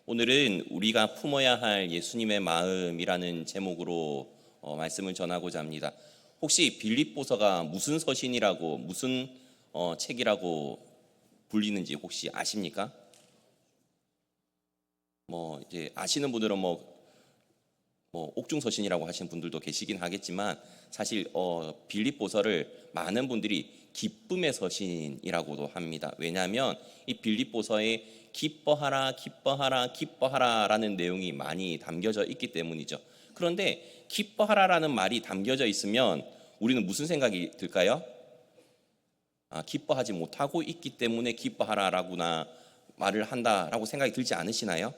오늘은 우리가 품어야 할 예수님의 마음이라는 제목으로 말씀을 전하고자 합니다. 혹시 빌립보서가 무슨 서신이라고 무슨 책이라고 불리는지 혹시 아십니까? 이제 아시는 분들은 옥중서신이라고 하시는 분들도 계시긴 하겠지만 사실 빌립보서를 많은 분들이 기쁨의 서신이라고도 합니다. 왜냐하면 이 빌립보서에 기뻐하라 기뻐하라 기뻐하라라는 내용이 많이 담겨져 있기 때문이죠. 그런데 기뻐하라라는 말이 담겨져 있으면 우리는 무슨 생각이 들까요? 기뻐하지 못하고 있기 때문에 기뻐하라라구나 말을 한다라고 생각이 들지 않으시나요?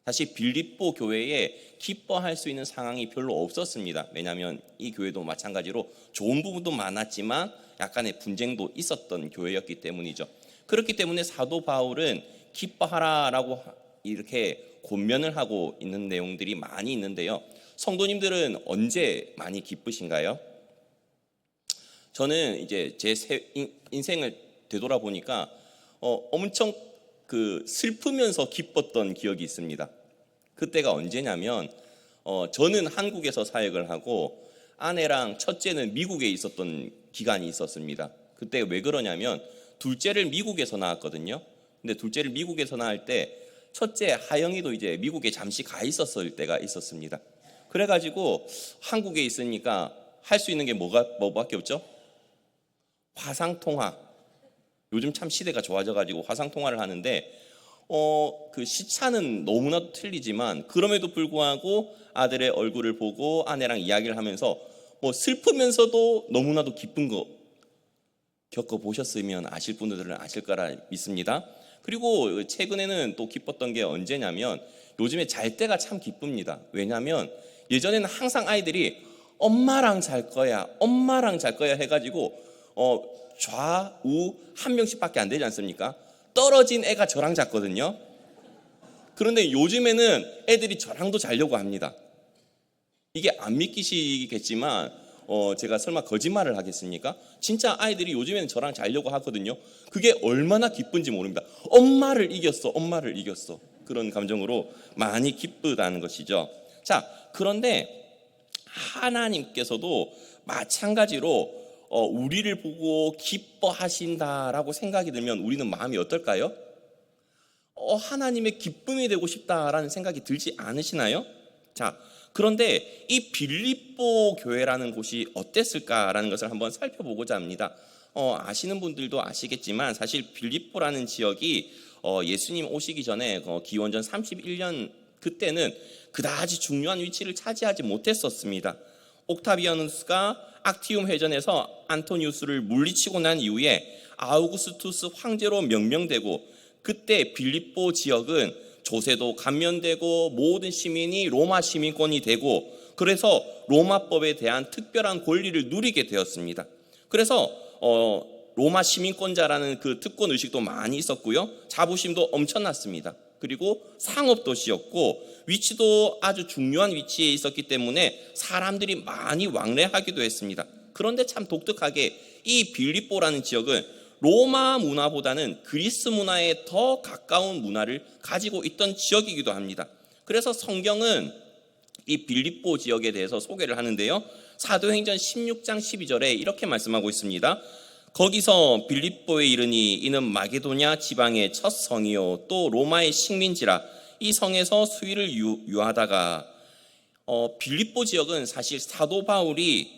사실 빌립보 교회에 기뻐할 수 있는 상황이 별로 없었습니다. 왜냐하면 이 교회도 마찬가지로 좋은 부분도 많았지만 약간의 분쟁도 있었던 교회였기 때문이죠. 그렇기 때문에 사도 바울은 기뻐하라라고 이렇게 권면을 하고 있는 내용들이 많이 있는데요. 성도님들은 언제 많이 기쁘신가요? 저는 이제 제 인생을 되돌아보니까 엄청 슬프면서 기뻤던 기억이 있습니다. 그때가 언제냐면 저는 한국에서 사역을 하고 아내랑 첫째는 미국에 있었던 기간이 있었습니다. 그때 왜 그러냐면 둘째를 미국에서 낳았거든요. 근데 둘째를 미국에서 낳을 때 첫째 하영이도 이제 미국에 잠시 가 있었을 때가 있었습니다. 그래가지고 한국에 있으니까 할 수 있는 게 뭐밖에 없죠? 화상통화. 요즘 참 시대가 좋아져가지고 화상통화를 하는데 그 시차는 너무나도 틀리지만 그럼에도 불구하고 아들의 얼굴을 보고 아내랑 이야기를 하면서 슬프면서도 너무나도 기쁜 거 겪어보셨으면 아실 분들은 아실 거라 믿습니다. 그리고 최근에는 또 기뻤던 게 언제냐면 요즘에 잘 때가 참 기쁩니다. 왜냐하면 예전에는 항상 아이들이 엄마랑 잘 거야 엄마랑 잘 거야 해가지고 좌우 한 명씩밖에 안 되지 않습니까? 떨어진 애가 저랑 잤거든요. 그런데 요즘에는 애들이 저랑도 자려고 합니다. 이게 안 믿기시겠지만 제가 설마 거짓말을 하겠습니까? 진짜 아이들이 요즘에는 저랑 자려고 하거든요. 그게 얼마나 기쁜지 모릅니다. 엄마를 이겼어 엄마를 이겼어 그런 감정으로 많이 기쁘다는 것이죠. 자, 그런데 하나님께서도 마찬가지로 우리를 보고 기뻐하신다라고 생각이 들면 우리는 마음이 어떨까요? 하나님의 기쁨이 되고 싶다라는 생각이 들지 않으시나요? 자, 그런데 이 빌립보 교회라는 곳이 어땠을까라는 것을 한번 살펴보고자 합니다. 아시는 분들도 아시겠지만 사실 빌립보라는 지역이 예수님 오시기 전에 기원전 31년 그때는 그다지 중요한 위치를 차지하지 못했었습니다. 옥타비아누스가 악티움 회전에서 안토니우스를 물리치고 난 이후에 아우구스투스 황제로 명명되고 그때 빌립보 지역은 조세도 감면되고 모든 시민이 로마 시민권이 되고 그래서 로마법에 대한 특별한 권리를 누리게 되었습니다. 그래서 로마 시민권자라는 그 특권 의식도 많이 있었고요. 자부심도 엄청났습니다. 그리고 상업도시였고 위치도 아주 중요한 위치에 있었기 때문에 사람들이 많이 왕래하기도 했습니다. 그런데 참 독특하게 이 빌립보라는 지역은 로마 문화보다는 그리스 문화에 더 가까운 문화를 가지고 있던 지역이기도 합니다. 그래서 성경은 이 빌립보 지역에 대해서 소개를 하는데요. 사도행전 16장 12절에 이렇게 말씀하고 있습니다. 거기서 빌립보에 이르니 이는 마게도냐 지방의 첫 성이요 또 로마의 식민지라 이 성에서 수의를 유하다가 빌립보 지역은 사실 사도 바울이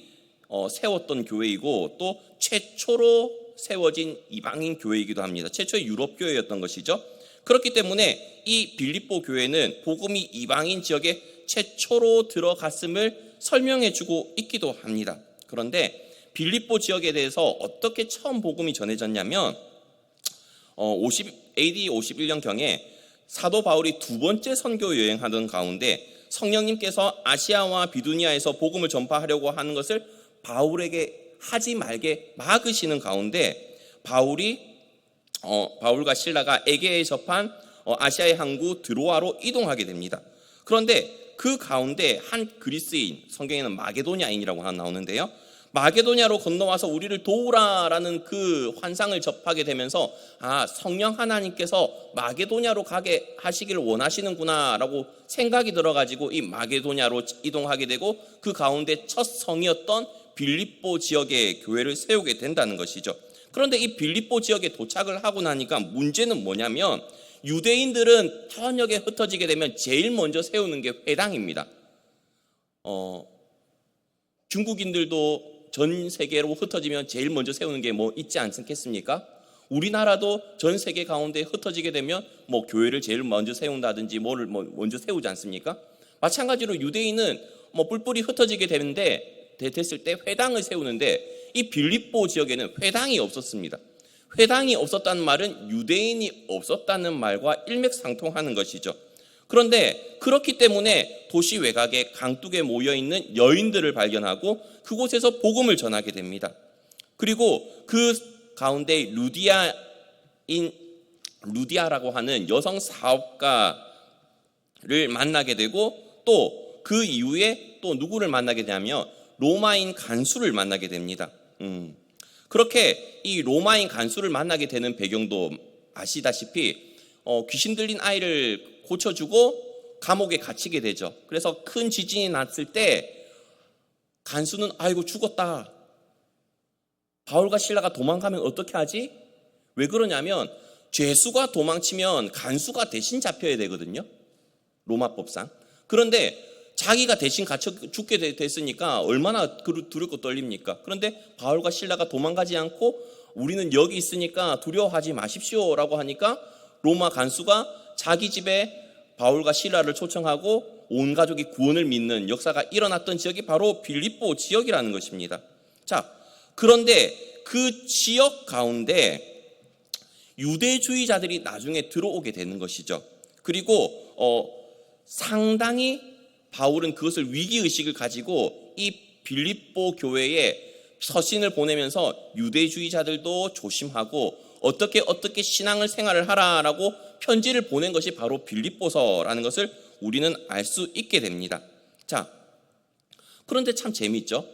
세웠던 교회이고 또 최초로 세워진 이방인 교회이기도 합니다. 최초의 유럽 교회였던 것이죠. 그렇기 때문에 이 빌립보 교회는 복음이 이방인 지역에 최초로 들어갔음을 설명해 주고 있기도 합니다. 그런데 빌립보 지역에 대해서 어떻게 처음 복음이 전해졌냐면 AD 51년경에 사도 바울이 두 번째 선교 여행하던 가운데 성령님께서 아시아와 비두니아에서 복음을 전파하려고 하는 것을 바울에게 하지 말게 막으시는 가운데 바울과 실라가 에게에 접한 아시아의 항구 드로아로 이동하게 됩니다. 그런데 그 가운데 한 그리스인, 성경에는 마게도냐인이라고 나오는데요. 마게도냐로 건너와서 우리를 도우라라는 그 환상을 접하게 되면서 성령 하나님께서 마게도냐로 가게 하시기를 원하시는구나라고 생각이 들어가지고 이 마게도냐로 이동하게 되고 그 가운데 첫 성이었던 빌립보 지역에 교회를 세우게 된다는 것이죠. 그런데 이 빌립보 지역에 도착을 하고 나니까 문제는 뭐냐면 유대인들은 현역에 흩어지게 되면 제일 먼저 세우는 게 회당입니다. 중국인들도 전 세계로 흩어지면 제일 먼저 세우는 게 뭐 있지 않겠습니까? 우리나라도 전 세계 가운데 흩어지게 되면 뭐 교회를 제일 먼저 세운다든지 뭐를 먼저 세우지 않습니까? 마찬가지로 유대인은 뭐 뿔뿔이 흩어지게 됐을 때 회당을 세우는데 이 빌립보 지역에는 회당이 없었습니다. 회당이 없었다는 말은 유대인이 없었다는 말과 일맥상통하는 것이죠. 그런데 그렇기 때문에 도시 외곽에 강둑에 모여있는 여인들을 발견하고 그곳에서 복음을 전하게 됩니다. 그리고 그 가운데 루디아라고 하는 여성 사업가를 만나게 되고 또 그 이후에 또 누구를 만나게 되냐면 로마인 간수를 만나게 됩니다. 그렇게 이 로마인 간수를 만나게 되는 배경도 아시다시피 귀신 들린 아이를 고쳐주고 감옥에 갇히게 되죠. 그래서 큰 지진이 났을 때 간수는 아이고 죽었다. 바울과 실라가 도망가면 어떻게 하지? 왜 그러냐면 죄수가 도망치면 간수가 대신 잡혀야 되거든요. 로마법상. 그런데 자기가 대신 갇혀 죽게 됐으니까 얼마나 두렵고 떨립니까? 그런데 바울과 실라가 도망가지 않고 우리는 여기 있으니까 두려워하지 마십시오라고 하니까 로마 간수가 자기 집에 바울과 실라를 초청하고 온 가족이 구원을 믿는 역사가 일어났던 지역이 바로 빌립보 지역이라는 것입니다. 자, 그런데 그 지역 가운데 유대주의자들이 나중에 들어오게 되는 것이죠. 그리고 상당히 바울은 그것을 위기의식을 가지고 이 빌립보 교회에 서신을 보내면서 유대주의자들도 조심하고 어떻게 신앙을 생활을 하라라고 편지를 보낸 것이 바로 빌립보서라는 것을 우리는 알 수 있게 됩니다. 자, 그런데 참 재미있죠?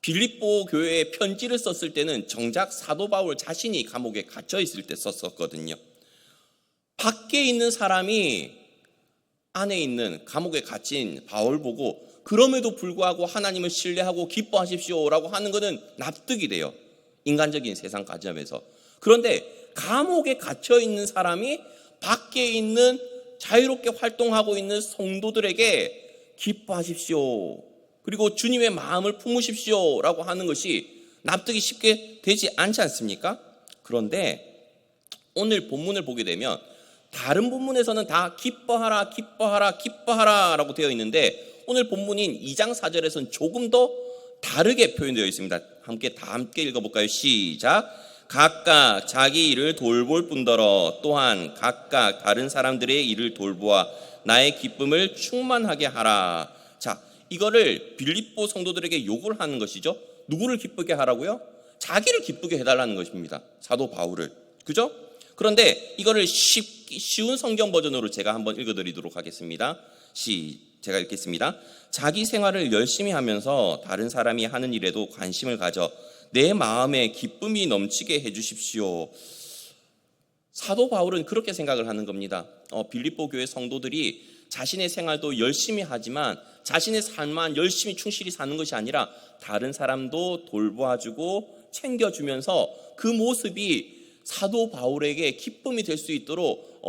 빌립보 교회에 편지를 썼을 때는 정작 사도 바울 자신이 감옥에 갇혀 있을 때 썼었거든요. 밖에 있는 사람이 안에 있는 감옥에 갇힌 바울 보고 그럼에도 불구하고 하나님을 신뢰하고 기뻐하십시오라고 하는 것은 납득이 돼요. 인간적인 세상 관점에서. 그런데 감옥에 갇혀 있는 사람이 밖에 있는 자유롭게 활동하고 있는 성도들에게 기뻐하십시오. 그리고 주님의 마음을 품으십시오라고 하는 것이 납득이 쉽게 되지 않지 않습니까? 그런데 오늘 본문을 보게 되면 다른 본문에서는 다 기뻐하라 라고 되어 있는데 오늘 본문인 2장 4절에서는 조금 더 다르게 표현되어 있습니다. 다 함께 읽어볼까요? 시작. 각각 자기 일을 돌볼 뿐더러 또한 각각 다른 사람들의 일을 돌보아 나의 기쁨을 충만하게 하라. 자, 이거를 빌립보 성도들에게 요구를 하는 것이죠. 누구를 기쁘게 하라고요? 자기를 기쁘게 해달라는 것입니다. 사도 바울을. 그죠? 그런데 이거를 쉬운 성경 버전으로 제가 한번 읽어드리도록 하겠습니다. 제가 읽겠습니다. 자기 생활을 열심히 하면서 다른 사람이 하는 일에도 관심을 가져 내 마음에 기쁨이 넘치게 해주십시오. 사도 바울은 그렇게 생각을 하는 겁니다. 빌립보 교회 성도들이 자신의 생활도 열심히 하지만 자신의 삶만 열심히 충실히 사는 것이 아니라 다른 사람도 돌보아주고 챙겨주면서 그 모습이 사도 바울에게 기쁨이 될 수 있도록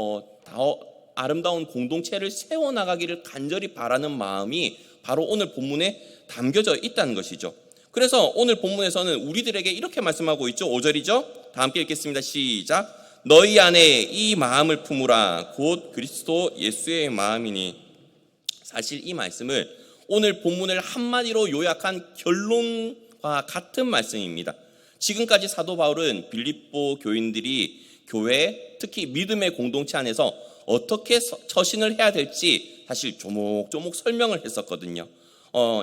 더 아름다운 공동체를 세워나가기를 간절히 바라는 마음이 바로 오늘 본문에 담겨져 있다는 것이죠. 그래서 오늘 본문에서는 우리들에게 이렇게 말씀하고 있죠. 5절이죠. 다 함께 읽겠습니다. 시작. 너희 안에 이 마음을 품으라. 곧 그리스도 예수의 마음이니. 사실 이 말씀을 오늘 본문을 한마디로 요약한 결론과 같은 말씀입니다. 지금까지 사도 바울은 빌립보 교인들이 교회, 특히 믿음의 공동체 안에서 어떻게 처신을 해야 될지 사실 조목조목 설명을 했었거든요.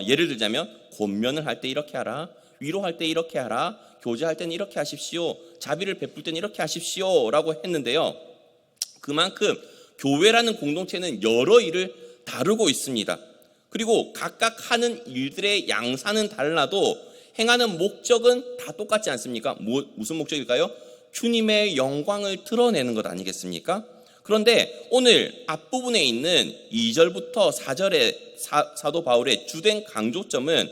예를 들자면 권면을 할 때 이렇게 하라, 위로할 때 이렇게 하라, 교제할 때는 이렇게 하십시오, 자비를 베풀 때는 이렇게 하십시오 라고 했는데요. 그만큼 교회라는 공동체는 여러 일을 다루고 있습니다. 그리고 각각 하는 일들의 양사는 달라도 행하는 목적은 다 똑같지 않습니까? 무슨 목적일까요? 주님의 영광을 드러내는 것 아니겠습니까? 그런데 오늘 앞부분에 있는 2절부터 4절의 사도 바울의 주된 강조점은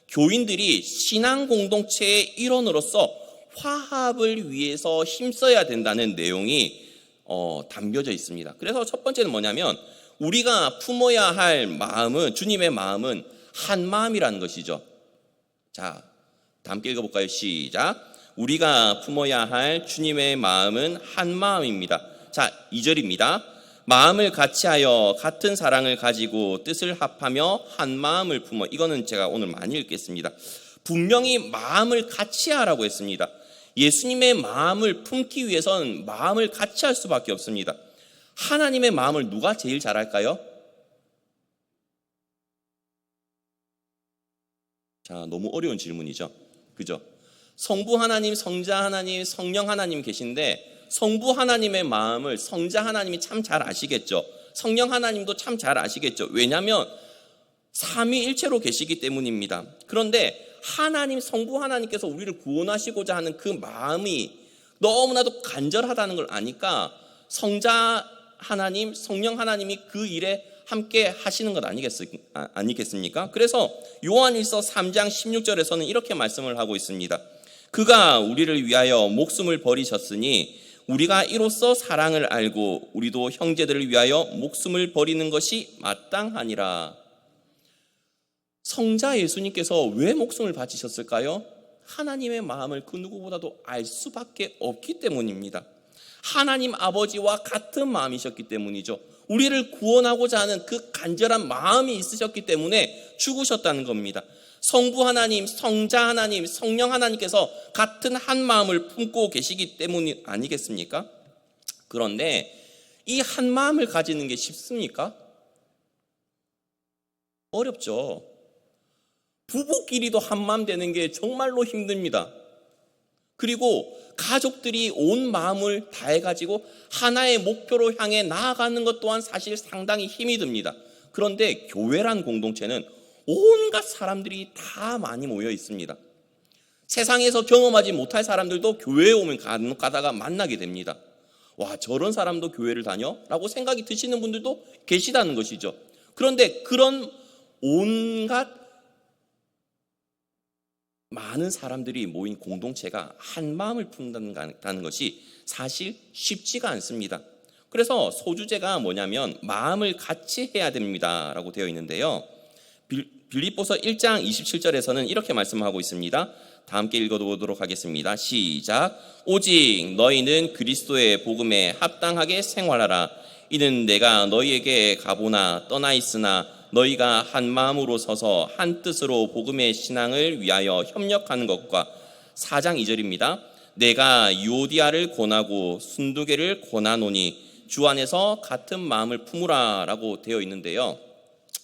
교인들이 신앙 공동체의 일원으로서 화합을 위해서 힘써야 된다는 내용이 담겨져 있습니다. 그래서 첫 번째는 뭐냐면 우리가 품어야 할 마음은, 주님의 마음은 한 마음이라는 것이죠. 자, 다 함께 읽어볼까요? 시작. 우리가 품어야 할 주님의 마음은 한 마음입니다. 자, 2절입니다. 마음을 같이하여 같은 사랑을 가지고 뜻을 합하며 한 마음을 품어. 이거는 제가 오늘 많이 읽겠습니다. 분명히 마음을 같이하라고 했습니다. 예수님의 마음을 품기 위해서는 마음을 같이할 수밖에 없습니다. 하나님의 마음을 누가 제일 잘 알까요? 자, 너무 어려운 질문이죠. 그죠? 성부 하나님, 성자 하나님, 성령 하나님 계신데 성부 하나님의 마음을 성자 하나님이 참 잘 아시겠죠. 성령 하나님도 참 잘 아시겠죠. 왜냐하면 삼위일체로 계시기 때문입니다. 그런데 하나님, 성부 하나님께서 우리를 구원하시고자 하는 그 마음이 너무나도 간절하다는 걸 아니까 성자 하나님, 성령 하나님이 그 일에 함께 하시는 것 아니겠습니까? 그래서 요한일서 3장 16절에서는 이렇게 말씀을 하고 있습니다. 그가 우리를 위하여 목숨을 버리셨으니 우리가 이로써 사랑을 알고 우리도 형제들을 위하여 목숨을 버리는 것이 마땅하니라. 성자 예수님께서 왜 목숨을 바치셨을까요? 하나님의 마음을 그 누구보다도 알 수밖에 없기 때문입니다. 하나님 아버지와 같은 마음이셨기 때문이죠. 우리를 구원하고자 하는 그 간절한 마음이 있으셨기 때문에 죽으셨다는 겁니다. 성부 하나님, 성자 하나님, 성령 하나님께서 같은 한 마음을 품고 계시기 때문 아니겠습니까? 그런데 이 한 마음을 가지는 게 쉽습니까? 어렵죠. 부부끼리도 한 마음 되는 게 정말로 힘듭니다. 그리고 가족들이 온 마음을 다해가지고 하나의 목표로 향해 나아가는 것 또한 사실 상당히 힘이 듭니다. 그런데 교회란 공동체는 온갖 사람들이 다 많이 모여 있습니다. 세상에서 경험하지 못할 사람들도 교회에 오면 간혹 가다가 만나게 됩니다. 와, 저런 사람도 교회를 다녀? 라고 생각이 드시는 분들도 계시다는 것이죠. 그런데 그런 온갖 많은 사람들이 모인 공동체가 한 마음을 품는다는 것이 사실 쉽지가 않습니다. 그래서 소주제가 뭐냐면 마음을 같이 해야 됩니다 라고 되어 있는데요. 빌립보서 1장 27절에서는 이렇게 말씀하고 있습니다. 다 함께 읽어보도록 하겠습니다. 시작. 오직 너희는 그리스도의 복음에 합당하게 생활하라. 이는 내가 너희에게 가보나 떠나 있으나 너희가 한 마음으로 서서 한 뜻으로 복음의 신앙을 위하여 협력하는 것과 4장 2절입니다. 내가 유오디아를 권하고 순두개를 권하노니 주 안에서 같은 마음을 품으라 라고 되어 있는데요.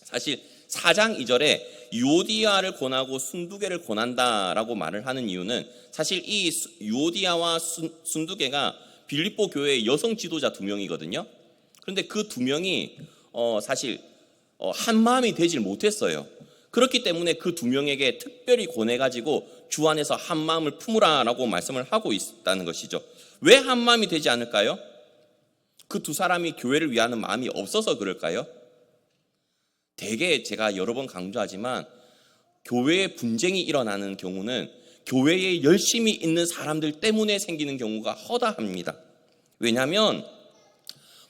사실 4장 2절에 유오디아를 권하고 순두개를 권한다라고 말을 하는 이유는 사실 이 유오디아와 순두개가 빌립보 교회의 여성 지도자 2명이거든요. 그런데 그 2명이 사실 한 마음이 되질 못했어요. 그렇기 때문에 그 2명에게 특별히 권해가지고 주 안에서 한 마음을 품으라라고 말씀을 하고 있다는 것이죠. 왜 한 마음이 되지 않을까요? 그 두 사람이 교회를 위하는 마음이 없어서 그럴까요? 대개 제가 여러 번 강조하지만 교회에 분쟁이 일어나는 경우는 교회에 열심히 있는 사람들 때문에 생기는 경우가 허다합니다. 왜냐하면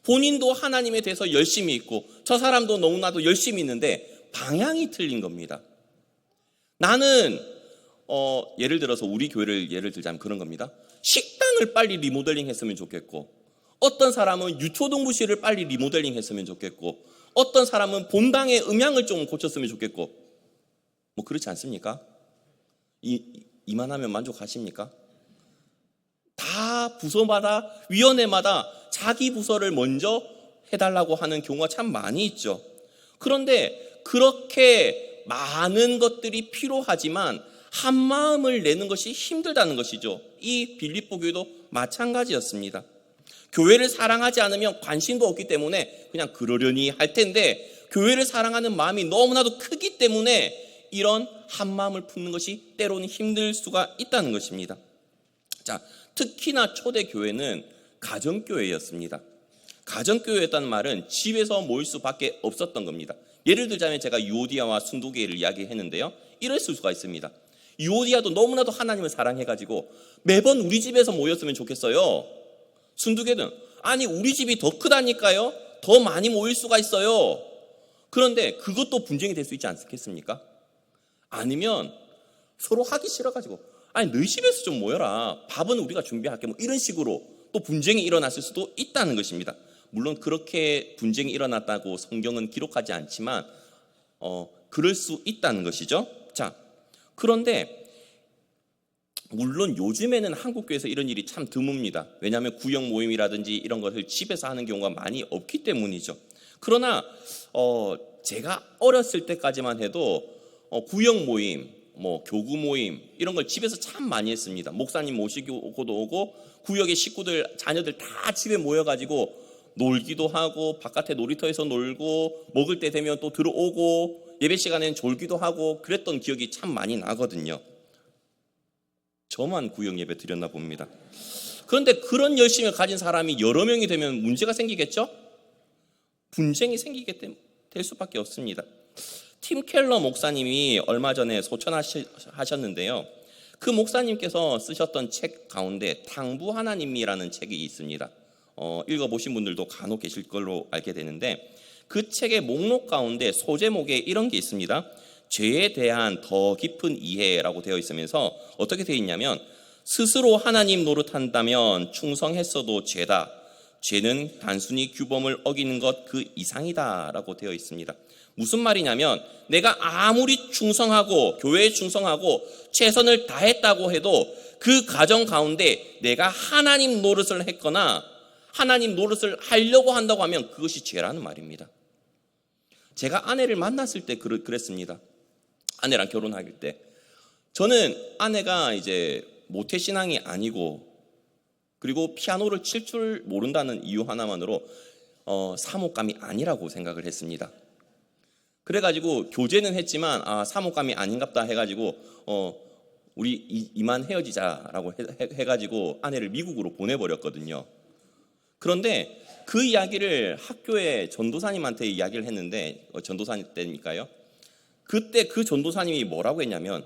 본인도 하나님에 대해서 열심히 있고 저 사람도 너무나도 열심히 있는데 방향이 틀린 겁니다. 나는 예를 들어서 우리 교회를 예를 들자면 그런 겁니다. 식당을 빨리 리모델링 했으면 좋겠고 어떤 사람은 유초동부실을 빨리 리모델링 했으면 좋겠고 어떤 사람은 본당의 음향을 좀 고쳤으면 좋겠고 뭐 그렇지 않습니까? 이만하면 만족하십니까? 다 부서마다 위원회마다 자기 부서를 먼저 해달라고 하는 경우가 참 많이 있죠. 그런데 그렇게 많은 것들이 필요하지만 한 마음을 내는 것이 힘들다는 것이죠. 이 빌립보 교회도 마찬가지였습니다. 교회를 사랑하지 않으면 관심도 없기 때문에 그냥 그러려니 할 텐데 교회를 사랑하는 마음이 너무나도 크기 때문에 이런 한마음을 품는 것이 때로는 힘들 수가 있다는 것입니다. 자, 특히나 초대교회는 가정교회였습니다. 가정교회였다는 말은 집에서 모일 수밖에 없었던 겁니다. 예를 들자면 제가 유오디아와 순두개를 이야기했는데요. 이럴 수가 있습니다. 유오디아도 너무나도 하나님을 사랑해가지고 매번 우리 집에서 모였으면 좋겠어요. 순두개는 아니 우리 집이 더 크다니까요. 더 많이 모일 수가 있어요. 그런데 그것도 분쟁이 될 수 있지 않겠습니까? 아니면 서로 하기 싫어가지고 아니 너희 집에서 좀 모여라. 밥은 우리가 준비할게. 뭐 이런 식으로 또 분쟁이 일어났을 수도 있다는 것입니다. 물론 그렇게 분쟁이 일어났다고 성경은 기록하지 않지만 그럴 수 있다는 것이죠. 자, 그런데 물론 요즘에는 한국교회에서 이런 일이 참 드뭅니다. 왜냐하면 구역 모임이라든지 이런 것을 집에서 하는 경우가 많이 없기 때문이죠. 그러나 제가 어렸을 때까지만 해도 구역 모임, 뭐 교구 모임 이런 걸 집에서 참 많이 했습니다. 목사님 모시고도 오고 구역의 식구들, 자녀들 다 집에 모여가지고 놀기도 하고 바깥에 놀이터에서 놀고 먹을 때 되면 또 들어오고 예배 시간에는 졸기도 하고 그랬던 기억이 참 많이 나거든요. 저만 구역 예배 드렸나 봅니다. 그런데 그런 열심을 가진 사람이 여러 명이 되면 문제가 생기겠죠? 분쟁이 생기게 될 수밖에 없습니다. 팀 켈러 목사님이 얼마 전에 소천하셨는데요. 그 목사님께서 쓰셨던 책 가운데 당부 하나님이라는 책이 있습니다. 읽어보신 분들도 간혹 계실 걸로 알게 되는데 그 책의 목록 가운데 소제목에 이런 게 있습니다. 죄에 대한 더 깊은 이해라고 되어 있으면서 어떻게 되어 있냐면 스스로 하나님 노릇한다면 충성했어도 죄다. 죄는 단순히 규범을 어기는 것 그 이상이다 라고 되어 있습니다. 무슨 말이냐면 내가 아무리 충성하고 교회에 충성하고 최선을 다했다고 해도 그 과정 가운데 내가 하나님 노릇을 했거나 하나님 노릇을 하려고 한다고 하면 그것이 죄라는 말입니다. 제가 아내를 만났을 때 그랬습니다. 아내랑 결혼할 때 저는 아내가 이제 모태신앙이 아니고 그리고 피아노를 칠 줄 모른다는 이유 하나만으로 사목감이 아니라고 생각을 했습니다. 그래가지고 교제는 했지만 사목감이 아닌갑다 해가지고 우리 이만 헤어지자라고 해가지고 아내를 미국으로 보내버렸거든요. 그런데 그 이야기를 학교에 전도사님한테 이야기를 했는데 전도사님 때니까요. 그때 그 전도사님이 뭐라고 했냐면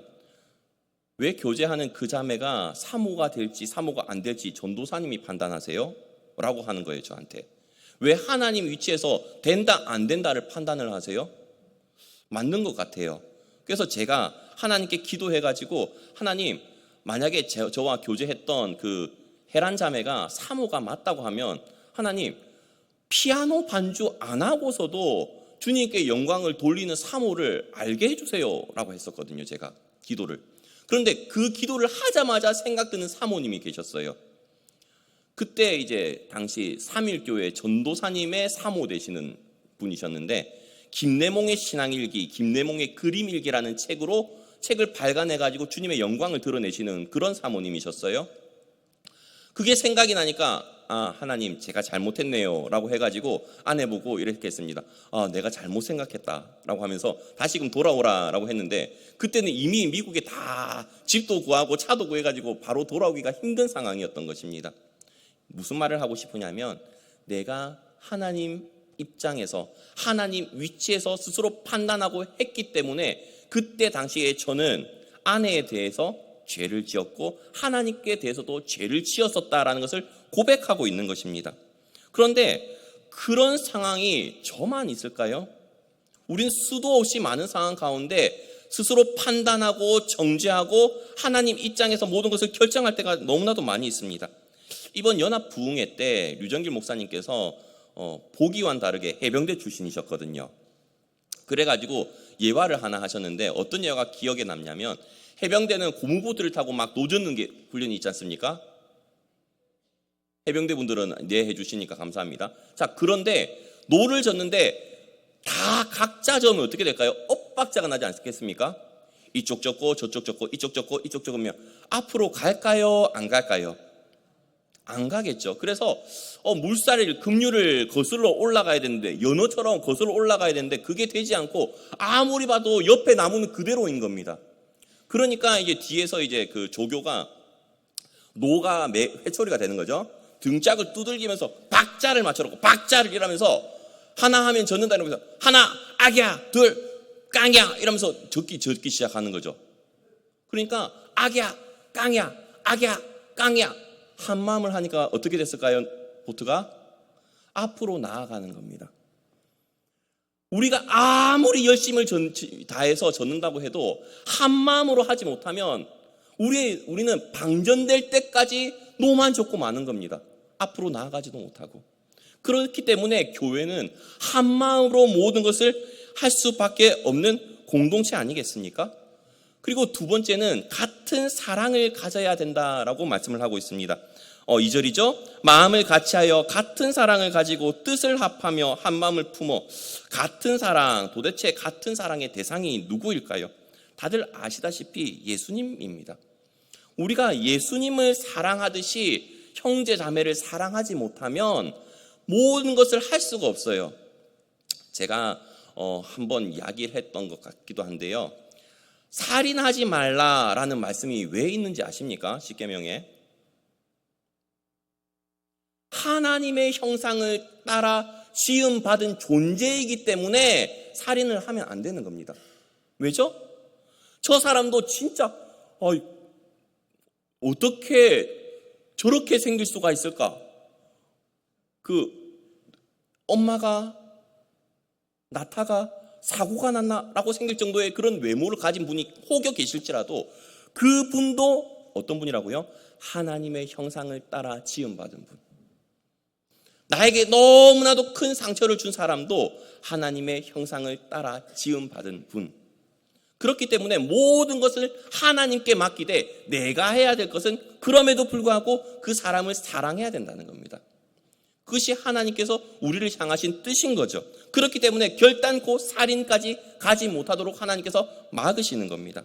왜 교제하는 그 자매가 사모가 될지 사모가 안 될지 전도사님이 판단하세요? 라고 하는 거예요, 저한테. 왜 하나님 위치에서 된다 안 된다를 판단을 하세요? 맞는 것 같아요. 그래서 제가 하나님께 기도해가지고 하나님 만약에 저와 교제했던 그 헤란 자매가 사모가 맞다고 하면 하나님 피아노 반주 안 하고서도 주님께 영광을 돌리는 사모를 알게 해주세요 라고 했었거든요, 제가 기도를. 그런데 그 기도를 하자마자 생각드는 사모님이 계셨어요. 그때 이제 당시 삼일교회 전도사님의 사모 되시는 분이셨는데 김내몽의 신앙일기, 김내몽의 그림일기라는 책을 발간해가지고 주님의 영광을 드러내시는 그런 사모님이셨어요. 그게 생각이 나니까 하나님 제가 잘못했네요 라고 해가지고 아내 보고 이렇게 했습니다. 내가 잘못 생각했다 라고 하면서 다시금 돌아오라 라고 했는데 그때는 이미 미국에 다 집도 구하고 차도 구해가지고 바로 돌아오기가 힘든 상황이었던 것입니다. 무슨 말을 하고 싶으냐면 내가 하나님 입장에서 하나님 위치에서 스스로 판단하고 했기 때문에 그때 당시에 저는 아내에 대해서 죄를 지었고 하나님께 대해서도 죄를 지었었다라는 것을 고백하고 있는 것입니다. 그런데 그런 상황이 저만 있을까요? 우린 수도 없이 많은 상황 가운데 스스로 판단하고 정죄하고 하나님 입장에서 모든 것을 결정할 때가 너무나도 많이 있습니다. 이번 연합 부흥회 때 류정길 목사님께서 보기와는 다르게 해병대 출신이셨거든요. 그래가지고 예화를 하나 하셨는데 어떤 예화가 기억에 남냐면 해병대는 고무보트를 타고 막 노젓는 게 훈련이 있지 않습니까? 해병대 분들은 네 해주시니까 감사합니다. 자, 그런데 노를 젓는데 다 각자 저으면 어떻게 될까요? 엇박자가 나지 않겠습니까? 이쪽 젓고 저쪽 젓고 이쪽 젓고 이쪽 젓으면 앞으로 갈까요? 안 갈까요? 안 가겠죠. 그래서 물살을 급류를 거슬러 올라가야 되는데, 연어처럼 거슬러 올라가야 되는데 그게 되지 않고 아무리 봐도 옆에 나무는 그대로인 겁니다. 그러니까 이제 뒤에서 이제 그 조교가 노가 회초리가 되는 거죠. 등짝을 두들기면서 박자를 맞춰놓고 박자를 이러면서 하나 하면 젖는다 이러면서 하나 악이야 둘 깡이야 이러면서 적기 시작하는 거죠. 그러니까 악이야 깡이야 악이야 깡이야 한 마음을 하니까 어떻게 됐을까요? 보트가 앞으로 나아가는 겁니다. 우리가 아무리 열심을 다해서 젖는다고 해도 한 마음으로 하지 못하면 우리는 방전될 때까지 노만 젖고 마는 겁니다. 앞으로 나아가지도 못하고. 그렇기 때문에 교회는 한 마음으로 모든 것을 할 수밖에 없는 공동체 아니겠습니까? 그리고 두 번째는 같은 사랑을 가져야 된다라고 말씀을 하고 있습니다. 2절이죠. 마음을 같이하여 같은 사랑을 가지고 뜻을 합하며 한 마음을 품어. 같은 사랑, 도대체 같은 사랑의 대상이 누구일까요? 다들 아시다시피 예수님입니다. 우리가 예수님을 사랑하듯이 형제 자매를 사랑하지 못하면 모든 것을 할 수가 없어요. 제가 한번 이야기를 했던 것 같기도 한데요. 살인하지 말라라는 말씀이 왜 있는지 아십니까? 십계명에. 하나님의 형상을 따라 지음받은 존재이기 때문에 살인을 하면 안 되는 겁니다. 왜죠? 저 사람도 진짜 어떻게 저렇게 생길 수가 있을까? 엄마가 나타가 사고가 났나라고 생길 정도의 그런 외모를 가진 분이 혹여 계실지라도 그분도 어떤 분이라고요? 하나님의 형상을 따라 지음받은 분. 나에게 너무나도 큰 상처를 준 사람도 하나님의 형상을 따라 지음받은 분. 그렇기 때문에 모든 것을 하나님께 맡기되 내가 해야 될 것은 그럼에도 불구하고 그 사람을 사랑해야 된다는 겁니다. 그것이 하나님께서 우리를 향하신 뜻인 거죠. 그렇기 때문에 결단코 살인까지 가지 못하도록 하나님께서 막으시는 겁니다.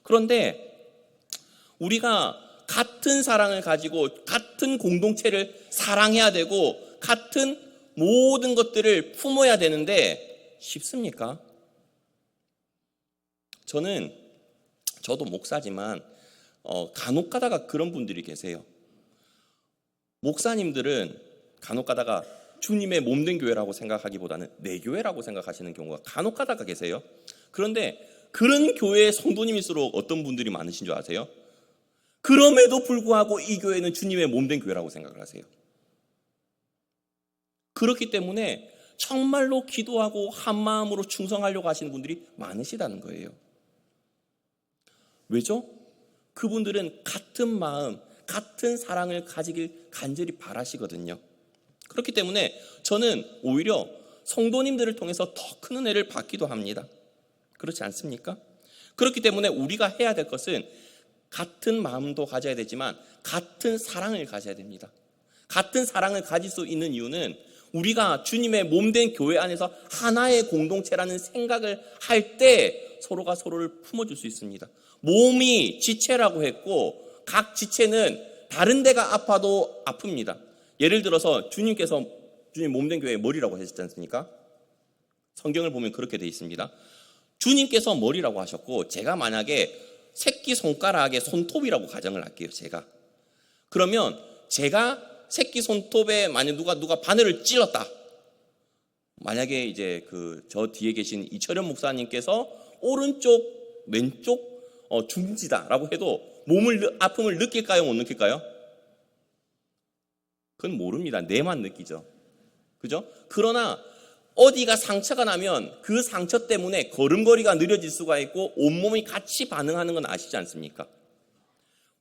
그런데 우리가 같은 사랑을 가지고 같은 공동체를 사랑해야 되고 같은 모든 것들을 품어야 되는데 쉽습니까? 저도 목사지만 간혹 가다가 그런 분들이 계세요. 목사님들은 간혹 가다가 주님의 몸된 교회라고 생각하기보다는 내 교회라고 생각하시는 경우가 간혹 가다가 계세요. 그런데 그런 교회의 성도님일수록 어떤 분들이 많으신 줄 아세요? 그럼에도 불구하고 이 교회는 주님의 몸된 교회라고 생각을 하세요. 그렇기 때문에 정말로 기도하고 한 마음으로 충성하려고 하시는 분들이 많으시다는 거예요. 왜죠? 그분들은 같은 마음, 같은 사랑을 가지길 간절히 바라시거든요. 그렇기 때문에 저는 오히려 성도님들을 통해서 더 큰 은혜를 받기도 합니다. 그렇지 않습니까? 그렇기 때문에 우리가 해야 될 것은 같은 마음도 가져야 되지만 같은 사랑을 가져야 됩니다. 같은 사랑을 가질 수 있는 이유는 우리가 주님의 몸된 교회 안에서 하나의 공동체라는 생각을 할 때 서로가 서로를 품어줄 수 있습니다. 몸이 지체라고 했고 각 지체는 다른 데가 아파도 아픕니다. 예를 들어서 주님께서 주님 몸된 교회의 머리라고 하셨지 않습니까? 성경을 보면 그렇게 되어 있습니다. 주님께서 머리라고 하셨고 제가 만약에 새끼손가락의 손톱이라고 가정을 할게요. 제가. 그러면 제가 새끼손톱에 만약 누가 바늘을 찔렀다. 만약에 이제 저 뒤에 계신 이철현 목사님께서 오른쪽 왼쪽 중지다라고 해도 아픔을 느낄까요? 못 느낄까요? 그건 모릅니다. 내만 느끼죠. 그죠? 그러나 어디가 상처가 나면 그 상처 때문에 걸음걸이가 느려질 수가 있고 온몸이 같이 반응하는 건 아시지 않습니까?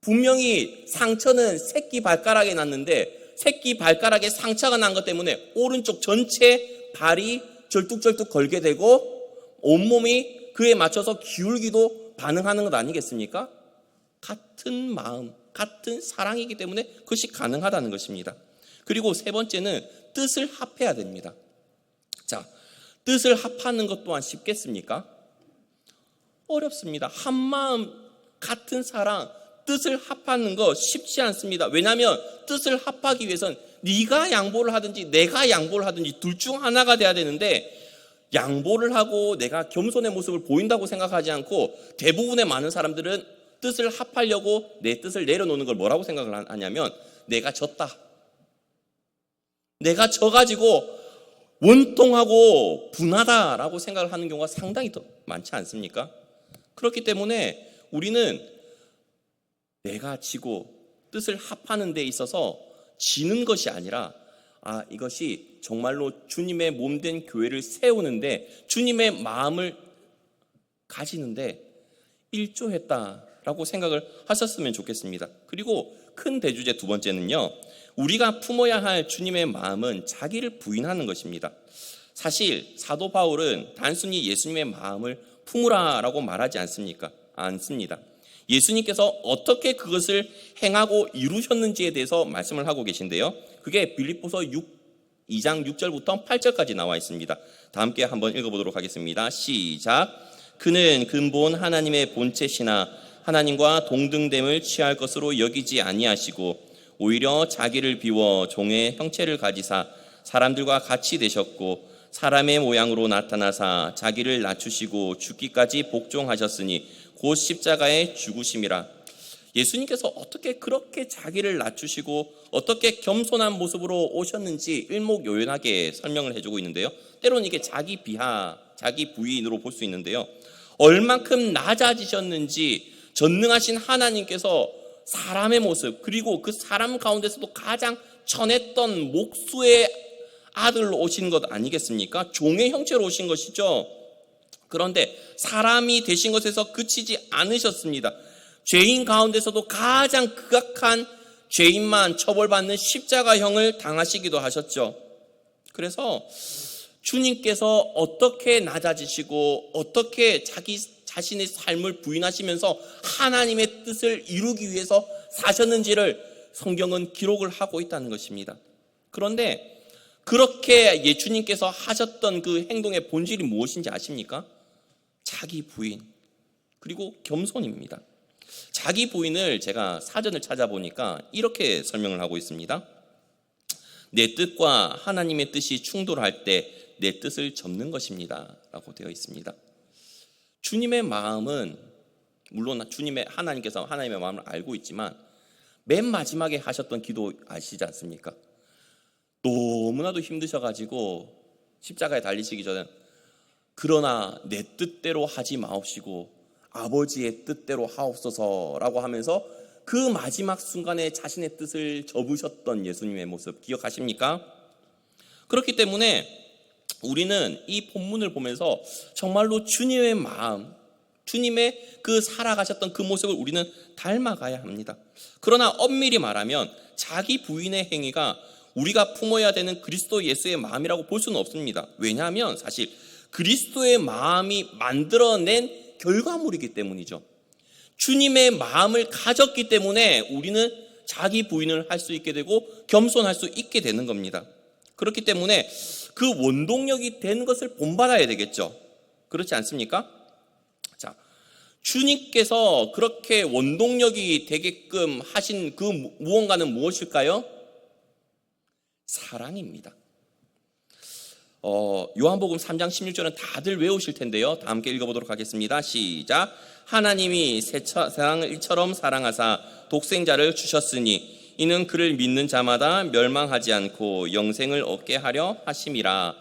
분명히 상처는 새끼 발가락에 났는데 새끼 발가락에 상처가 난 것 때문에 오른쪽 전체 발이 절뚝절뚝 걸게 되고 온몸이 그에 맞춰서 기울기도 반응하는 것 아니겠습니까? 같은 마음, 같은 사랑이기 때문에 그것이 가능하다는 것입니다. 그리고 세 번째는 뜻을 합해야 됩니다. 자, 뜻을 합하는 것 또한 쉽겠습니까? 어렵습니다. 한 마음, 같은 사랑, 뜻을 합하는 거 쉽지 않습니다. 왜냐하면 뜻을 합하기 위해선 네가 양보를 하든지 내가 양보를 하든지 둘 중 하나가 돼야 되는데, 양보를 하고 내가 겸손의 모습을 보인다고 생각하지 않고 대부분의 많은 사람들은 뜻을 합하려고 내 뜻을 내려놓는 걸 뭐라고 생각을 하냐면, 내가 졌다, 내가 져가지고 원통하고 분하다라고 생각을 하는 경우가 상당히 더 많지 않습니까? 그렇기 때문에 우리는 내가 지고 뜻을 합하는 데 있어서 지는 것이 아니라, 이것이 정말로 주님의 몸된 교회를 세우는데, 주님의 마음을 가지는데 일조했다라고 생각을 하셨으면 좋겠습니다. 그리고 큰 대주제 두 번째는요, 우리가 품어야 할 주님의 마음은 자기를 부인하는 것입니다. 사실 사도 바울은 단순히 예수님의 마음을 품으라라고 말하지 않습니다. 예수님께서 어떻게 그것을 행하고 이루셨는지에 대해서 말씀을 하고 계신데요, 그게 빌립보서 2장 6절부터 8절까지 나와 있습니다. 다 함께 한번 읽어보도록 하겠습니다. 시작. 그는 근본 하나님의 본체시나 하나님과 동등됨을 취할 것으로 여기지 아니하시고 오히려 자기를 비워 종의 형체를 가지사 사람들과 같이 되셨고 사람의 모양으로 나타나사 자기를 낮추시고 죽기까지 복종하셨으니 곧 십자가의 죽으심이라. 예수님께서 어떻게 그렇게 자기를 낮추시고 어떻게 겸손한 모습으로 오셨는지 일목요연하게 설명을 해주고 있는데요, 때로는 이게 자기 비하, 자기 부인으로 볼 수 있는데요, 얼만큼 낮아지셨는지 전능하신 하나님께서 사람의 모습, 그리고 그 사람 가운데서도 가장 천했던 목수의 아들로 오신 것 아니겠습니까? 종의 형체로 오신 것이죠. 그런데 사람이 되신 것에서 그치지 않으셨습니다. 죄인 가운데서도 가장 극악한 죄인만 처벌받는 십자가형을 당하시기도 하셨죠. 그래서 주님께서 어떻게 낮아지시고 어떻게 자기 자신의 삶을 부인하시면서 하나님의 뜻을 이루기 위해서 사셨는지를 성경은 기록을 하고 있다는 것입니다. 그런데 그렇게 예수님께서 하셨던 그 행동의 본질이 무엇인지 아십니까? 자기 부인, 그리고 겸손입니다. 자기 부인을 제가 사전을 찾아보니까 이렇게 설명을 하고 있습니다. 내 뜻과 하나님의 뜻이 충돌할 때 내 뜻을 접는 것입니다 라고 되어 있습니다. 주님의 마음은, 물론 하나님께서 하나님의 마음을 알고 있지만 맨 마지막에 하셨던 기도 아시지 않습니까? 너무나도 힘드셔가지고 십자가에 달리시기 전에 그러나 내 뜻대로 하지 마옵시고 아버지의 뜻대로 하옵소서라고 하면서 그 마지막 순간에 자신의 뜻을 접으셨던 예수님의 모습 기억하십니까? 그렇기 때문에 우리는 이 본문을 보면서 정말로 주님의 마음, 주님의 그 살아가셨던 그 모습을 우리는 닮아가야 합니다. 그러나 엄밀히 말하면 자기 부인의 행위가 우리가 품어야 되는 그리스도 예수의 마음이라고 볼 수는 없습니다. 왜냐하면 사실 그리스도의 마음이 만들어낸 결과물이기 때문이죠. 주님의 마음을 가졌기 때문에 우리는 자기 부인을 할 수 있게 되고 겸손할 수 있게 되는 겁니다. 그렇기 때문에 그 원동력이 되는 것을 본받아야 되겠죠. 그렇지 않습니까? 자, 주님께서 그렇게 원동력이 되게끔 하신 그 무언가는 무엇일까요? 사랑입니다. 요한복음 3장 16절은 다들 외우실 텐데요, 다 함께 읽어보도록 하겠습니다. 시작. 하나님이 세상을 이처럼 사랑하사 독생자를 주셨으니 이는 그를 믿는 자마다 멸망하지 않고 영생을 얻게 하려 하심이라.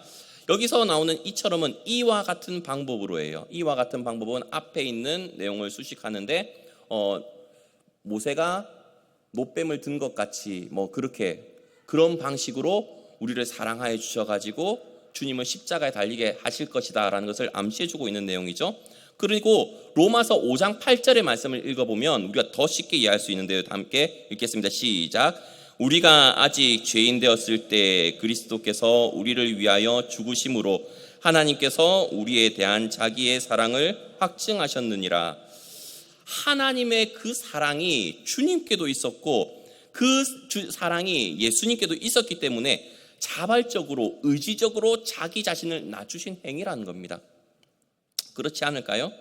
여기서 나오는 이처럼은 이와 같은 방법으로예요. 이와 같은 방법은 앞에 있는 내용을 수식하는데 모세가 노뱀을 든 것 같이 그런 방식으로 우리를 사랑하여 주셔가지고 주님은 십자가에 달리게 하실 것이다 라는 것을 암시해주고 있는 내용이죠. 그리고 로마서 5장 8절의 말씀을 읽어보면 우리가 더 쉽게 이해할 수 있는데요, 함께 읽겠습니다. 시작. 우리가 아직 죄인 되었을 때 그리스도께서 우리를 위하여 죽으심으로 하나님께서 우리에 대한 자기의 사랑을 확증하셨느니라. 하나님의 그 사랑이 주님께도 있었고 그 사랑이 예수님께도 있었기 때문에 자발적으로 의지적으로 자기 자신을 낮추신 행위라는 겁니다. 그렇지 않을까요?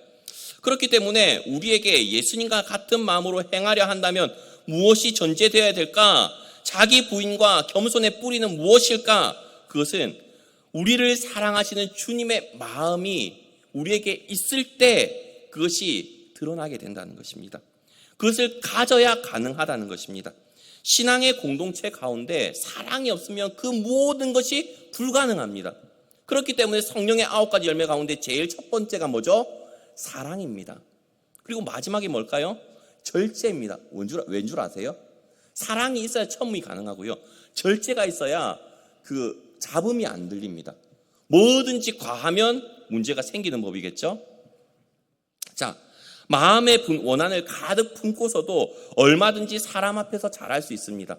그렇기 때문에 우리에게 예수님과 같은 마음으로 행하려 한다면 무엇이 전제되어야 될까? 자기 부인과 겸손의 뿌리는 무엇일까? 그것은 우리를 사랑하시는 주님의 마음이 우리에게 있을 때 그것이 드러나게 된다는 것입니다. 그것을 가져야 가능하다는 것입니다. 신앙의 공동체 가운데 사랑이 없으면 그 모든 것이 불가능합니다. 그렇기 때문에 성령의 9가지 열매 가운데 제일 첫 번째가 뭐죠? 사랑입니다. 그리고 마지막이 뭘까요? 절제입니다. 왠 줄 아세요? 사랑이 있어야 천문이 가능하고요. 절제가 있어야 그 잡음이 안 들립니다. 뭐든지 과하면 문제가 생기는 법이겠죠? 자, 마음의 원한을 가득 품고서도 얼마든지 사람 앞에서 잘할 수 있습니다.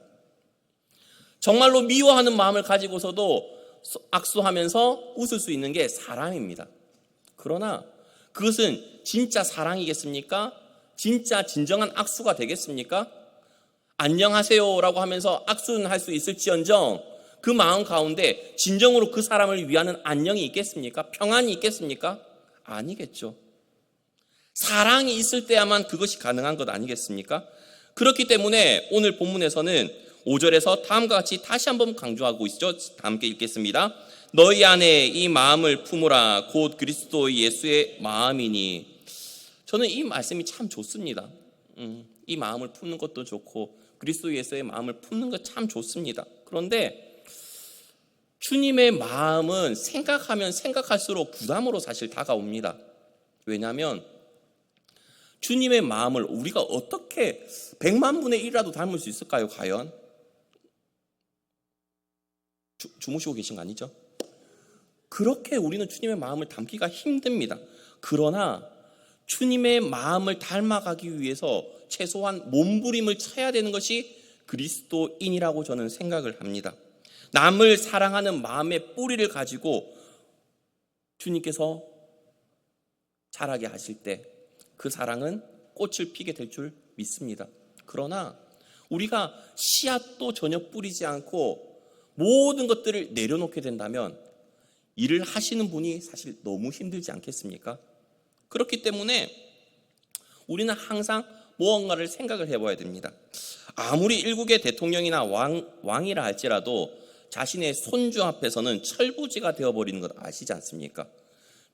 정말로 미워하는 마음을 가지고서도 악수하면서 웃을 수 있는 게 사랑입니다. 그러나 그것은 진짜 사랑이겠습니까? 진짜 진정한 악수가 되겠습니까? 안녕하세요라고 하면서 악수는 할 수 있을지언정 그 마음 가운데 진정으로 그 사람을 위하는 안녕이 있겠습니까? 평안이 있겠습니까? 아니겠죠. 사랑이 있을 때야만 그것이 가능한 것 아니겠습니까? 그렇기 때문에 오늘 본문에서는 5절에서 다음과 같이 다시 한번 강조하고 있죠. 다 함께 읽겠습니다. 너희 안에 이 마음을 품으라 곧 그리스도 예수의 마음이니. 저는 이 말씀이 참 좋습니다. 이 마음을 품는 것도 좋고 그리스도 예수의 마음을 품는 것 참 좋습니다. 그런데 주님의 마음은 생각하면 생각할수록 부담으로 사실 다가옵니다. 왜냐하면 주님의 마음을 우리가 어떻게 100만 분의 1이라도 닮을 수 있을까요? 과연? 주무시고 계신 거 아니죠? 그렇게 우리는 주님의 마음을 담기가 힘듭니다. 그러나 주님의 마음을 닮아가기 위해서 최소한 몸부림을 쳐야 되는 것이 그리스도인이라고 저는 생각을 합니다. 남을 사랑하는 마음의 뿌리를 가지고 주님께서 자라게 하실 때 그 사랑은 꽃을 피게 될 줄 믿습니다. 그러나 우리가 씨앗도 전혀 뿌리지 않고 모든 것들을 내려놓게 된다면 일을 하시는 분이 사실 너무 힘들지 않겠습니까? 그렇기 때문에 우리는 항상 무언가를 생각을 해봐야 됩니다. 아무리 일국의 대통령이나 왕이라 할지라도 자신의 손주 앞에서는 철부지가 되어버리는 것 아시지 않습니까?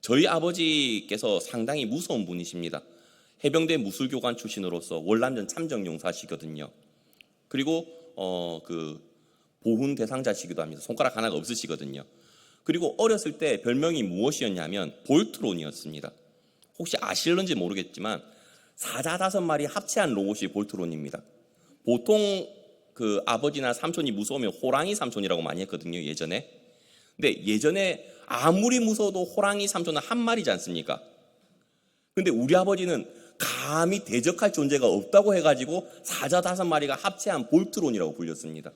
저희 아버지께서 상당히 무서운 분이십니다. 해병대 무술교관 출신으로서 월남전 참전용사시거든요. 그리고 그 보훈 대상자시기도 합니다. 손가락 하나가 없으시거든요. 그리고 어렸을 때 별명이 무엇이었냐면 볼트론이었습니다. 혹시 아실는지 모르겠지만 사자 5마리 합체한 로봇이 볼트론입니다. 보통 그 아버지나 삼촌이 무서우면 호랑이 삼촌이라고 많이 했거든요, 예전에. 근데 예전에 아무리 무서워도 호랑이 삼촌은 한 마리지 않습니까? 근데 우리 아버지는 감히 대적할 존재가 없다고 해가지고 사자 5마리가 합체한 볼트론이라고 불렸습니다.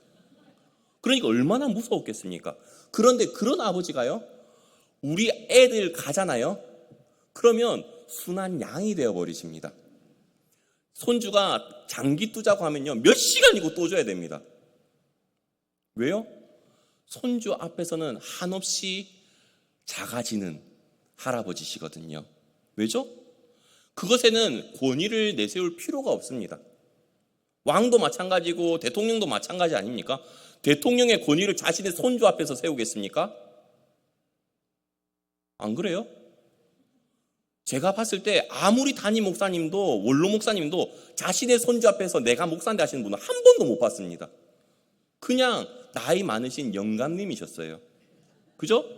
그러니까 얼마나 무서웠겠습니까? 그런데 그런 아버지가요, 우리 애들 가잖아요. 그러면 순한 양이 되어버리십니다. 손주가 장기 뜨자고 하면요, 몇 시간이고 떠줘야 됩니다. 왜요? 손주 앞에서는 한없이 작아지는 할아버지시거든요. 왜죠? 그것에는 권위를 내세울 필요가 없습니다. 왕도 마찬가지고 대통령도 마찬가지 아닙니까? 대통령의 권위를 자신의 손주 앞에서 세우겠습니까? 안 그래요? 제가 봤을 때 아무리 담임 목사님도 원로 목사님도 자신의 손주 앞에서 내가 목사인데 하시는 분은 한 번도 못 봤습니다. 그냥 나이 많으신 영감님이셨어요. 그죠?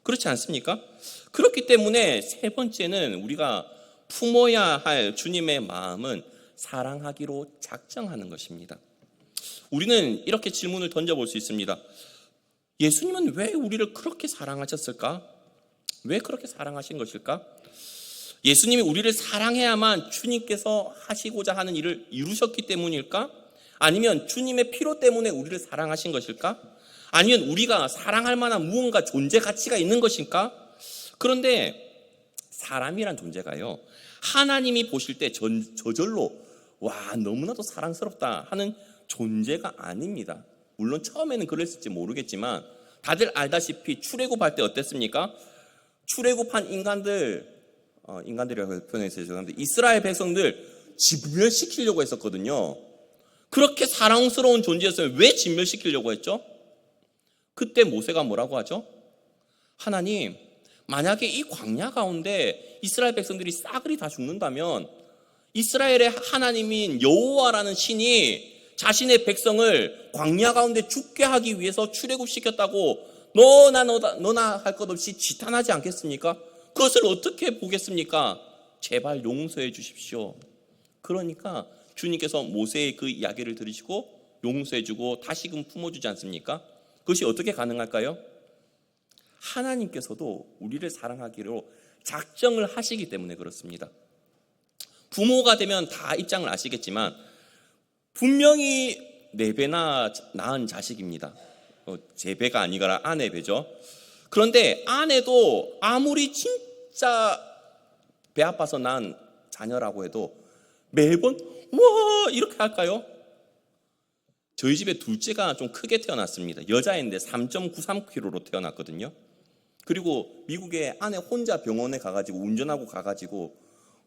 그렇지 않습니까? 그렇기 때문에 세 번째는 우리가 품어야 할 주님의 마음은 사랑하기로 작정하는 것입니다. 우리는 이렇게 질문을 던져볼 수 있습니다. 예수님은 왜 우리를 그렇게 사랑하셨을까? 왜 그렇게 사랑하신 것일까? 예수님이 우리를 사랑해야만 주님께서 하시고자 하는 일을 이루셨기 때문일까? 아니면 주님의 피로 때문에 우리를 사랑하신 것일까? 아니면 우리가 사랑할 만한 무언가 존재 가치가 있는 것일까? 그런데 사람이란 존재가요, 하나님이 보실 때 저절로 와 너무나도 사랑스럽다 하는 존재가 아닙니다. 물론 처음에는 그랬을지 모르겠지만 다들 알다시피 출애굽할 때 어땠습니까? 출애굽한 인간들 인간들이라고 표현해서 죄송한데 이스라엘 백성들 진멸시키려고 했었거든요. 그렇게 사랑스러운 존재였어요. 왜 진멸시키려고 했죠? 그때 모세가 뭐라고 하죠? 하나님, 만약에 이 광야 가운데 이스라엘 백성들이 싸그리 다 죽는다면 이스라엘의 하나님인 여호와라는 신이 자신의 백성을 광야 가운데 죽게 하기 위해서 출애굽시켰다고 너나 할 것 없이 지탄하지 않겠습니까? 그것을 어떻게 보겠습니까? 제발 용서해 주십시오. 그러니까 주님께서 모세의 그 이야기를 들으시고 용서해 주고 다시금 품어주지 않습니까? 그것이 어떻게 가능할까요? 하나님께서도 우리를 사랑하기로 작정을 하시기 때문에 그렇습니다. 부모가 되면 다 입장을 아시겠지만 분명히 4배나 낳은 자식입니다. 제 배가 아니라 아내 배죠. 그런데 아내도 아무리 진짜 배 아파서 낳은 자녀라고 해도 매번 와 이렇게 할까요? 저희 집에 둘째가 좀 크게 태어났습니다. 여자인데 3.93kg로 태어났거든요. 그리고 미국에 아내 혼자 병원에 가가지고 운전하고 가가지고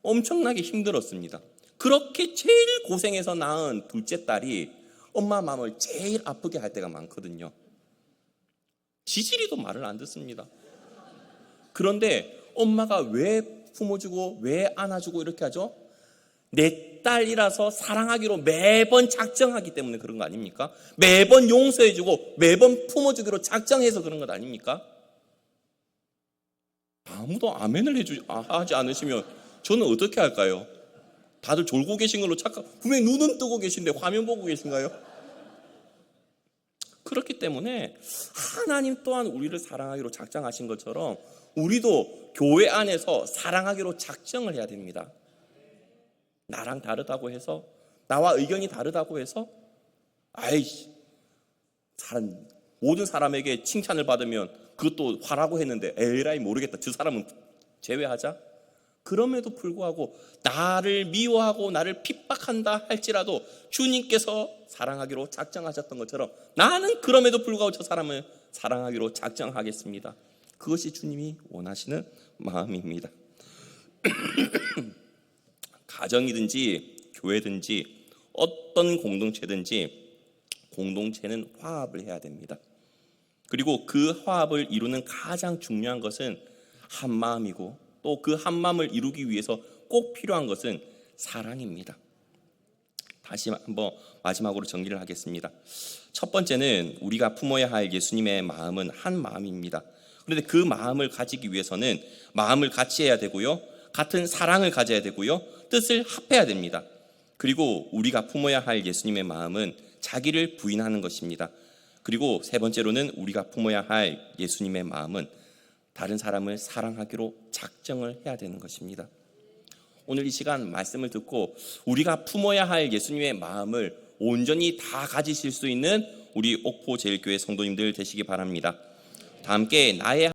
엄청나게 힘들었습니다. 그렇게 제일 고생해서 낳은 둘째 딸이 엄마 마음을 제일 아프게 할 때가 많거든요. 지질이도 말을 안 듣습니다. 그런데 엄마가 왜 품어주고 왜 안아주고 이렇게 하죠? 내 딸이라서 사랑하기로 매번 작정하기 때문에 그런 거 아닙니까? 매번 용서해주고 매번 품어주기로 작정해서 그런 것 아닙니까? 아무도 아멘을 하지 않으시면 저는 어떻게 할까요? 다들 졸고 계신 걸로 분명히 눈은 뜨고 계신데 화면 보고 계신가요? 그렇기 때문에 하나님 또한 우리를 사랑하기로 작정하신 것처럼 우리도 교회 안에서 사랑하기로 작정을 해야 됩니다. 나랑 다르다고 해서 나와 의견이 다르다고 해서 모든 사람에게 칭찬을 받으면 그것도 화라고 했는데 에라이 모르겠다 저 사람은 제외하자. 그럼에도 불구하고 나를 미워하고 나를 핍박한다 할지라도 주님께서 사랑하기로 작정하셨던 것처럼 나는 그럼에도 불구하고 저 사람을 사랑하기로 작정하겠습니다. 그것이 주님이 원하시는 마음입니다. 가정이든지 교회든지 어떤 공동체든지 공동체는 화합을 해야 됩니다. 그리고 그 화합을 이루는 가장 중요한 것은 한 마음이고 또 그 한 마음을 이루기 위해서 꼭 필요한 것은 사랑입니다. 다시 한번 마지막으로 정리를 하겠습니다. 첫 번째는 우리가 품어야 할 예수님의 마음은 한 마음입니다. 그런데 그 마음을 가지기 위해서는 마음을 같이 해야 되고요. 같은 사랑을 가져야 되고요. 뜻을 합해야 됩니다. 그리고 우리가 품어야 할 예수님의 마음은 자기를 부인하는 것입니다. 그리고 세 번째로는 우리가 품어야 할 예수님의 마음은 다른 사람을 사랑하기로 작정을 해야 되는 것입니다. 오늘 이 시간 말씀을 듣고 우리가 품어야 할 예수님의 마음을 온전히 다 가지실 수 있는 우리 옥포제일교회 성도님들 되시기 바랍니다. 다 함께 나의